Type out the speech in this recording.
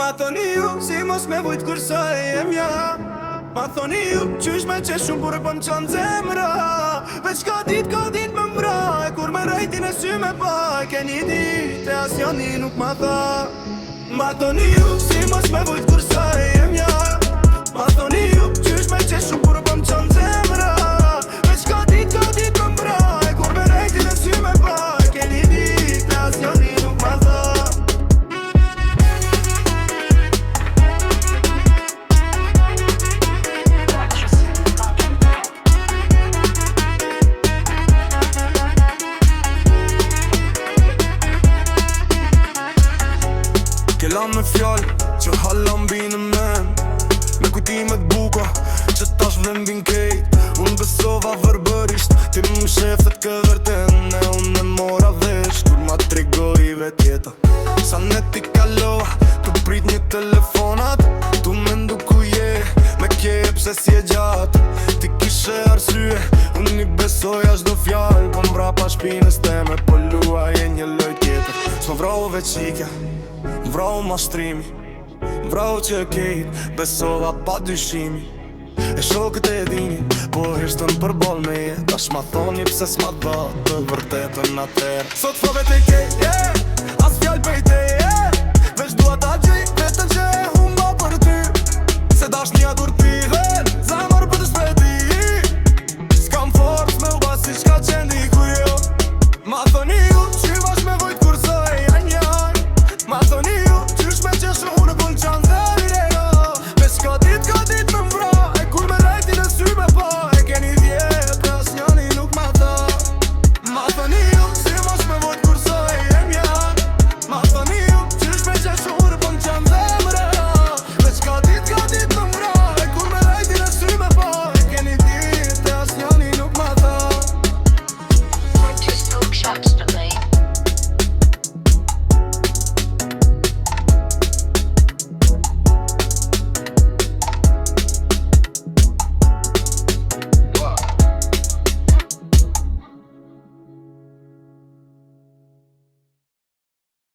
Ma thoni ju, si mos me vujt kur sa e jem ja. Ma thoni ju, qysh me qesh shumë kur pëm qanë zemra. Veç ka dit më mbra, e kur me rejtin e sy me pa. Ke një dit e as jani nuk ma tha. Ma thoni ju, si mos me vujt kur sa e jem ja. Ma thoni ju, qysh me qesh shumë kur pëm qanë zemra. Veç ka dit më mbra, e kur me rejtin e sy me pa. Ke një dit e as jani nuk ma tha. Kella me fjallë që halla mbi në men, me kujtimet buka që tash vlen bin kejt. Unë besova verbërisht, ti më shefet këvërten, e unë e mora vesh kur ma tregoj vet jeta. Sa ne ti kalova, të prit një telefonat, tu me ndu ku je, me kje pse si e gjatë. Ti kishe arsye, unë i besoja çdo fjallë, po mbrapa shpinës teme, po luaj e një loj tjetër. S'më vrau veqikja, vrau mashtrimi, vrau që kejt, besova pa dyshimi. E shokët e dini, po hishtën për bol me je. Tash ma thoni pse s'ma dha të vërtetën atër. Sot fove te kejt, as fjall pejtej.